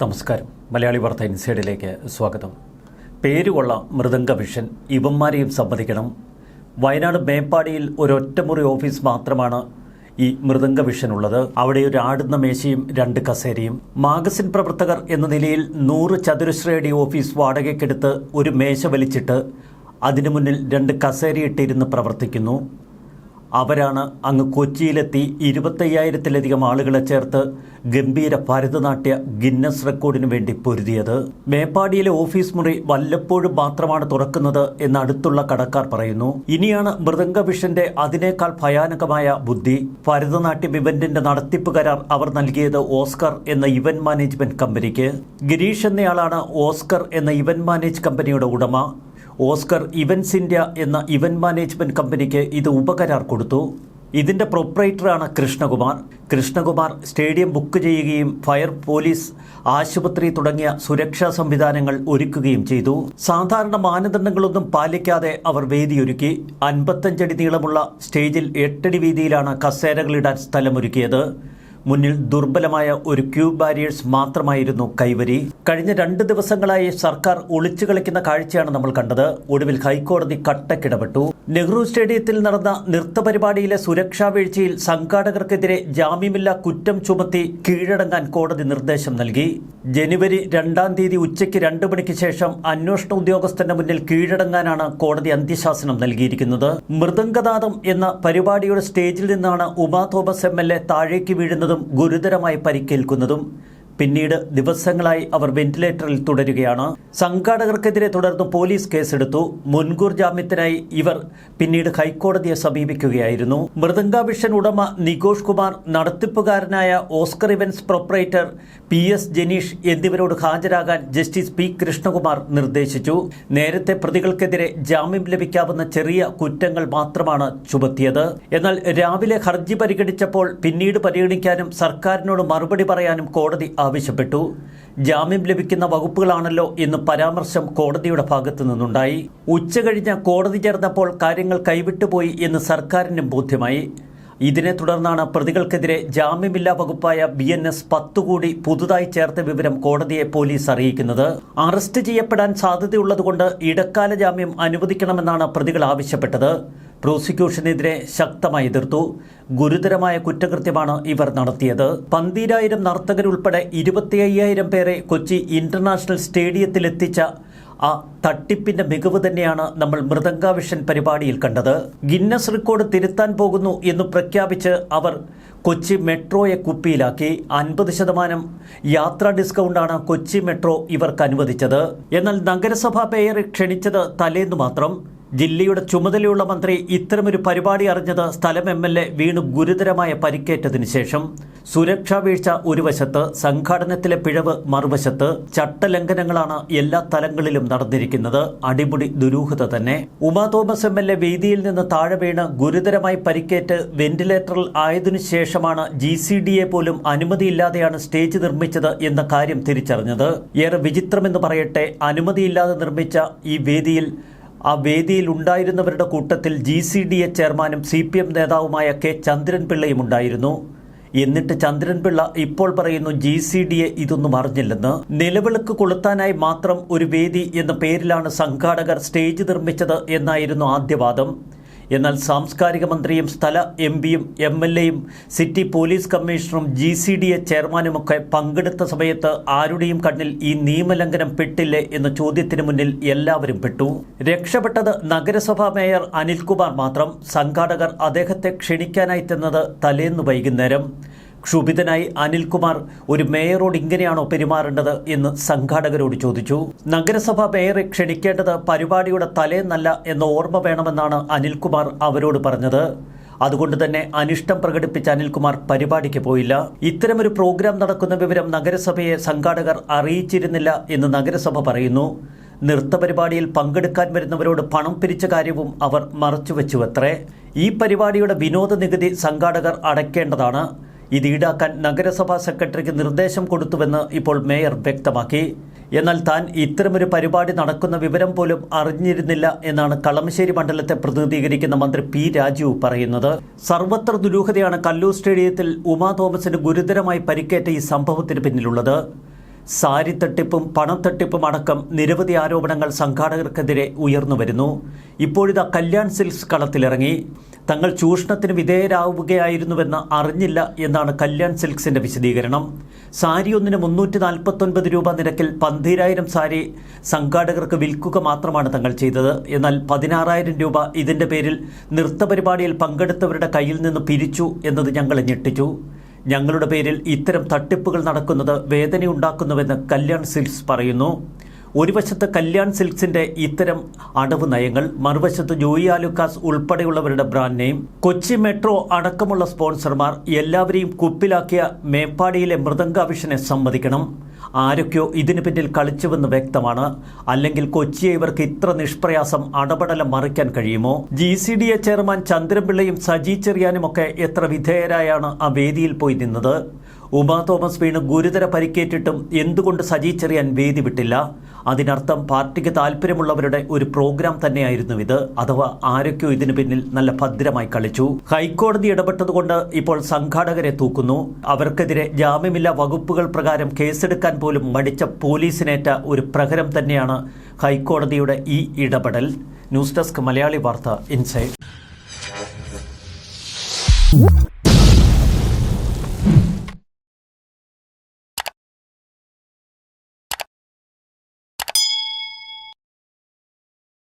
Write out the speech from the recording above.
നമസ്കാരം. മലയാളി വാർത്ത ഇൻസൈഡിലേക്ക് സ്വാഗതം. പേരുകൊള്ള മൃദംഗ വിഷൻ, ഇവന്മാരെയും സമ്മതിക്കണം. വയനാട് മേപ്പാടിയിൽ ഒരൊറ്റമുറി ഓഫീസ് മാത്രമാണ് ഈ മൃദംഗ വിഷൻ ഉള്ളത്. അവിടെ ഒരു ആടുന്ന മേശയും 2 കസേരയും. മാഗസിൻ പ്രവർത്തകർ എന്ന നിലയിൽ 100 ചതുരശ്രയടി ഓഫീസ് വാടകയ്ക്കെടുത്ത് ഒരു മേശ വലിച്ചിട്ട് അതിനു മുന്നിൽ 2 കസേരയിട്ടിരുന്ന് പ്രവർത്തിക്കുന്നു. അവരാണ് അങ്ങ് കൊച്ചിയിലെത്തി 25,000-ലധികം ആളുകളെ ചേർത്ത് ഗംഭീര ഭരതനാട്യ ഗിന്നസ് റെക്കോർഡിനു വേണ്ടി പൊരുതിയത്. മേപ്പാടിയിലെ ഓഫീസ് മുറി വല്ലപ്പോഴും മാത്രമാണ് തുറക്കുന്നത് എന്ന് അടുത്തുള്ള കടക്കാർ പറയുന്നു. ഇനിയാണ് മൃദംഗ വിഷന്റെ അതിനേക്കാൾ ഭയാനകമായ ബുദ്ധി. ഭരതനാട്യം ഇവന്റിന്റെ നടത്തിപ്പ് കരാർ അവർ നൽകിയത് ഓസ്കർ എന്ന ഇവന്റ് മാനേജ്മെന്റ് കമ്പനിക്ക്. ഗിരീഷ് എന്നയാളാണ് ഓസ്കർ എന്ന ഇവന്റ് മാനേജ് കമ്പനിയുടെ ഉടമ. ഓസ്കർ ഇവന്റ്സ് ഇന്ത്യ എന്ന ഇവന്റ് മാനേജ്മെന്റ് കമ്പനിക്ക് ഇത് ഉപകരാർ കൊടുത്തു. ഇതിന്റെ പ്രൊപ്പറേറ്ററാണ് കൃഷ്ണകുമാർ സ്റ്റേഡിയം ബുക്ക് ചെയ്യുകയും ഫയർ, പോലീസ്, ആശുപത്രി തുടങ്ങിയ സുരക്ഷാ സംവിധാനങ്ങൾ ഒരുക്കുകയും ചെയ്തു. സാധാരണ മാനദണ്ഡങ്ങളൊന്നും പാലിക്കാതെ അവർ വേദിയൊരുക്കി. 55 അടി നീളമുള്ള സ്റ്റേജിൽ 8 അടി വീതിയിലാണ് കസേരകളിടാൻ സ്ഥലമൊരുക്കിയത്. മുന്നിൽ ദുർബലമായ ഒരു ക്യൂബ് ബാരിയേഴ്സ് മാത്രമായിരുന്നു കൈവരി. കഴിഞ്ഞ 2 ദിവസങ്ങളായി സർക്കാർ ഒളിച്ചു കളിക്കുന്ന കാഴ്ചയാണ് നമ്മൾ കണ്ടത്. ഒടുവിൽ ഹൈക്കോടതി കട്ടക്കിടപെട്ടു. നെഹ്റു സ്റ്റേഡിയത്തിൽ നടന്ന നൃത്തപരിപാടിയിലെ സുരക്ഷാ വീഴ്ചയിൽ സംഘാടകർക്കെതിരെ ജാമ്യമില്ലാ കുറ്റം ചുമത്തി കീഴടങ്ങാൻ കോടതി നിർദ്ദേശം നൽകി. ജനുവരി 2-ാം തീയതി ഉച്ചയ്ക്ക് 2 മണിക്ക് ശേഷം അന്വേഷണ ഉദ്യോഗസ്ഥന്റെ മുന്നിൽ കീഴടങ്ങാനാണ് കോടതി അന്ത്യശാസനം നൽകിയിരിക്കുന്നത്. മൃദംഗനാദം എന്ന പരിപാടിയുടെ സ്റ്റേജിൽ നിന്നാണ് ഉമാ തോമസ് MLA താഴേക്ക് വീഴുന്നതും ഗുരുതരമായി പരിക്കേൽക്കുന്നതും. പിന്നീട് ദിവസങ്ങളായി അവർ വെന്റിലേറ്ററിൽ തുടരുകയാണ്. സംഘാടകർക്കെതിരെ തുടർന്ന് പോലീസ് കേസെടുത്തു. മുൻകൂർ ജാമ്യത്തിനായി ഇവർ പിന്നീട് ഹൈക്കോടതിയെ സമീപിക്കുകയായിരുന്നു. മൃദംഗ വിഷൻ ഉടമ നികോഷ് കുമാർ, നടത്തിപ്പുകാരനായ Oscar events proprietor PS Janeesh എന്നിവരോട് ഹാജരാകാൻ ജസ്റ്റിസ് P കൃഷ്ണകുമാർ നിർദ്ദേശിച്ചു. നേരത്തെ പ്രതികൾക്കെതിരെ ജാമ്യം ലഭിക്കാവുന്ന ചെറിയ കുറ്റങ്ങൾ മാത്രമാണ് ചുമത്തിയത്. എന്നാൽ രാവിലെ ഹർജി പരിഗണിച്ചപ്പോൾ പിന്നീട് പരിഗണിക്കാനും സർക്കാരിനോട് മറുപടി പറയാനും കോടതി ആവശ്യപ്പെട്ടു. ജാമ്യം ലഭിക്കുന്ന വകുപ്പുകളാണല്ലോ എന്ന് പരാമർശം കോടതിയുടെ ഭാഗത്തു നിന്നുണ്ടായി. ഉച്ചകഴിഞ്ഞ് കോടതി ചേർന്നപ്പോൾ കാര്യങ്ങൾ കൈവിട്ടുപോയി എന്ന് സർക്കാരിനും ബോധ്യമായി. ഇതിനെ തുടർന്നാണ് പ്രതികൾക്കെതിരെ ജാമ്യമില്ലാ വകുപ്പായ BNS 10 കൂടി പുതുതായി ചേർത്ത വിവരം കോടതിയെ പോലീസ് അറിയിക്കുന്നത്. അറസ്റ്റ് ചെയ്യപ്പെടാൻ സാധ്യതയുള്ളതുകൊണ്ട് ഇടക്കാല ജാമ്യം അനുവദിക്കണമെന്നാണ് പ്രതികൾ ആവശ്യപ്പെട്ടത്. പ്രോസിക്യൂഷനെതിരെ ശക്തമായി എതിർത്തു. ഗുരുതരമായ കുറ്റകൃത്യമാണ് ഇവർ നടത്തിയത്. 12,000 നർത്തകരുൾപ്പെടെ 25,000 പേരെ കൊച്ചി ഇന്റർനാഷണൽ സ്റ്റേഡിയത്തിലെത്തിച്ച ആ തട്ടിപ്പിന്റെ മികവ് തന്നെയാണ് നമ്മൾ മൃദംഗ വിഷൻ പരിപാടിയിൽ കണ്ടത്. ഗിന്നസ് റെക്കോർഡ് തിരുത്താൻ പോകുന്നു എന്ന് പ്രഖ്യാപിച്ച് അവർ കൊച്ചി മെട്രോയെ കുപ്പിയിലാക്കി. 50% യാത്രാ ഡിസ്കൗണ്ടാണ് കൊച്ചി മെട്രോ ഇവർക്ക് അനുവദിച്ചത്. എന്നാൽ നഗരസഭാ മേയറെ ക്ഷണിച്ചത് തലേന്ന് മാത്രം. ജില്ലയുടെ ചുമതലയുള്ള മന്ത്രി ഇത്തരമൊരു പരിപാടി അറിഞ്ഞത് സ്ഥലം MLA വീണു ഗുരുതരമായ പരിക്കേറ്റതിനു ശേഷം. സുരക്ഷാ വീഴ്ച ഒരു വശത്ത്, സംഘാടനത്തിലെ പിഴവ് മറുവശത്ത്. ചട്ടലംഘനങ്ങളാണ് എല്ലാ തലങ്ങളിലും നടന്നിരിക്കുന്നത്. അടിമുടി ദുരൂഹത തന്നെ. ഉമാ തോമസ് MLA വേദിയിൽ നിന്ന് താഴെ വീണ് ഗുരുതരമായി പരിക്കേറ്റ് വെന്റിലേറ്ററിൽ ആയതിനു ശേഷമാണ് GCDA പോലും അനുമതിയില്ലാതെയാണ് സ്റ്റേജ് നിർമ്മിച്ചത് എന്ന കാര്യം തിരിച്ചറിഞ്ഞത്. ഏറെ വിചിത്രമെന്ന് പറയട്ടെ, അനുമതിയില്ലാതെ നിർമ്മിച്ച ഈ വേദിയിൽ വേദിയിൽ ഉണ്ടായിരുന്നവരുടെ കൂട്ടത്തിൽ GCDA ചെയർമാനും CPM നേതാവുമായ K ചന്ദ്രൻപിള്ളയും ഉണ്ടായിരുന്നു. എന്നിട്ട് ചന്ദ്രൻപിള്ള ഇപ്പോൾ പറയുന്നു GCDA ഇതൊന്നും അറിഞ്ഞില്ലെന്ന്. നിലവിളക്ക് കൊളുത്താനായി മാത്രം ഒരു വേദി എന്ന പേരിലാണ് സംഘാടകർ സ്റ്റേജ് നിർമ്മിച്ചത് എന്നായിരുന്നു ആദ്യവാദം. എന്നാൽ സാംസ്കാരിക മന്ത്രിയും സ്ഥല MPയും MLAയും സിറ്റി പോലീസ് കമ്മീഷണറും GCDA ചെയർമാനുമൊക്കെ പങ്കെടുത്ത സമയത്ത് ആരുടെയും കണ്ണിൽ ഈ നിയമലംഘനം പെട്ടില്ലേ എന്ന ചോദ്യത്തിന് മുന്നിൽ എല്ലാവരും പെട്ടു. രക്ഷപ്പെട്ടത് നഗരസഭാ മേയർ അനിൽകുമാർ മാത്രം. സംഘാടകർ അദ്ദേഹത്തെ ക്ഷണിക്കാനായി ചെന്നത് തലേന്ന് വൈകുന്നേരം. ക്ഷുഭിതനായി അനിൽകുമാർ ഒരു മേയറോട് ഇങ്ങനെയാണോ പെരുമാറേണ്ടത് എന്ന് സംഘാടകരോട് ചോദിച്ചു. നഗരസഭാ മേയറെ ക്ഷണിക്കേണ്ടത് പരിപാടിയുടെ തലേന്നല്ല എന്ന ഓർമ്മ വേണമെന്നാണ് അനിൽകുമാർ അവരോട് പറഞ്ഞത്. അതുകൊണ്ട് തന്നെ അനിഷ്ടം പ്രകടിപ്പിച്ച അനിൽകുമാർ പരിപാടിക്ക് പോയില്ല. ഇത്തരമൊരു പ്രോഗ്രാം നടക്കുന്ന വിവരം നഗരസഭയെ സംഘാടകർ അറിയിച്ചിരുന്നില്ല എന്ന് നഗരസഭ പറയുന്നു. നൃത്തപരിപാടിയിൽ പങ്കെടുക്കാൻ വരുന്നവരോട് പണം പിരിച്ച കാര്യവും അവർ മറച്ചുവെച്ചുവത്രേ. ഈ പരിപാടിയുടെ വിനോദ നികുതി സംഘാടകർ അടയ്ക്കേണ്ടതാണ്. ഇത് ഈടാക്കാൻ നഗരസഭാ സെക്രട്ടറിക്ക് നിർദ്ദേശം കൊടുത്തുവെന്ന് ഇപ്പോൾ മേയർ വ്യക്തമാക്കി. എന്നാൽ താൻ ഇത്തരമൊരു പരിപാടി നടക്കുന്ന വിവരം പോലും അറിഞ്ഞിരുന്നില്ല എന്നാണ് കളമശ്ശേരി മണ്ഡലത്തെ പ്രതിനിധീകരിക്കുന്ന മന്ത്രി P രാജീവ് പറയുന്നത്. സർവത്ര ദുരൂഹതയാണ് കല്ലൂർ സ്റ്റേഡിയത്തിൽ ഉമാ തോമസിന് ഗുരുതരമായി പരിക്കേറ്റ ഈ സംഭവത്തിന് പിന്നിലുള്ളത്. സാരി തട്ടിപ്പും പണത്തട്ടിപ്പും അടക്കം നിരവധി ആരോപണങ്ങൾ സംഘാടകർക്കെതിരെ ഉയർന്നു വരുന്നു. ഇപ്പോഴിതാ കല്യാൺ സിൽക്സ് കളത്തിലിറങ്ങി. തങ്ങൾ ചൂഷണത്തിന് വിധേയരാവുകയായിരുന്നുവെന്ന് അറിഞ്ഞില്ല എന്നാണ് കല്യാൺ സിൽക്സിന്റെ വിശദീകരണം. സാരി ഒന്നിന് 349 രൂപ നിരക്കിൽ 12,000 സാരി സംഘാടകർക്ക് വിൽക്കുക മാത്രമാണ് തങ്ങൾ ചെയ്തത്. എന്നാൽ 16,000 രൂപ ഇതിന്റെ പേരിൽ നൃത്തപരിപാടിയിൽ പങ്കെടുത്തവരുടെ കയ്യിൽ നിന്ന് പിരിച്ചു എന്നത് ഞങ്ങളെ ഞെട്ടിച്ചു. ഞങ്ങളുടെ പേരിൽ ഇത്തരം തട്ടിപ്പുകൾ നടക്കുന്നത് വേദനയുണ്ടാക്കുന്നുവെന്ന് കല്യാൺ സിൽക്സ് പറയുന്നു. ഒരു വശത്ത് കല്യാൺ സിൽക്സിന്റെ ഇത്തരം അടവ് നയങ്ങൾ, മറുവശത്ത് ജോയി ആലുക്കാസ് ഉൾപ്പെടെയുള്ളവരുടെ ബ്രാൻഡ് നെയിം, കൊച്ചി മെട്രോ അടക്കമുള്ള സ്പോൺസർമാർ എല്ലാവരെയും കുപ്പിലാക്കിയ മേപ്പാടിയിലെ മൃദംഗാവിഷനെ സമ്മതിക്കണം. ആരൊക്കെയോ ഇതിനു പിന്നിൽ കളിച്ചുവെന്ന് വ്യക്തമാണ്. അല്ലെങ്കിൽ കൊച്ചിയെ ഇവർക്ക് ഇത്ര നിഷ്പ്രയാസം അടപടലം മറിക്കാൻ കഴിയുമോ? GCDA ചെയർമാൻ ചന്ദ്രൻപിള്ളയും സജി ചെറിയാനുമൊക്കെ എത്ര വിധേയരായാണ് ആ വേദിയിൽ പോയി നിന്നത്. ഉമാ തോമസ് വീണ് ഗുരുതര പരിക്കേറ്റിട്ടും എന്തുകൊണ്ട് സജി ചെറിയാൻ വേദി വിട്ടില്ല? അതിനർത്ഥം പാർട്ടിക്ക് താല്പര്യമുള്ളവരുടെ ഒരു പ്രോഗ്രാം തന്നെയായിരുന്നു ഇത്. അഥവാ ആരൊക്കെയോ ഇതിനു പിന്നിൽ നല്ല ഭദ്രമായി കളിച്ചു. ഹൈക്കോടതി ഇടപെട്ടതുകൊണ്ട് ഇപ്പോൾ സംഘാടകരെ തൂക്കുന്നു. അവർക്കെതിരെ ജാമ്യമില്ലാ വകുപ്പുകൾ പ്രകാരം കേസെടുക്കാൻ പോലും മടിച്ച പോലീസിനേറ്റ ഒരു പ്രഹരം തന്നെയാണ് ഹൈക്കോടതിയുടെ ഈ ഇടപെടൽ. ന്യൂസ് ഡെസ്ക് മലയാളി വാർത്ത ഇൻസൈഡ്.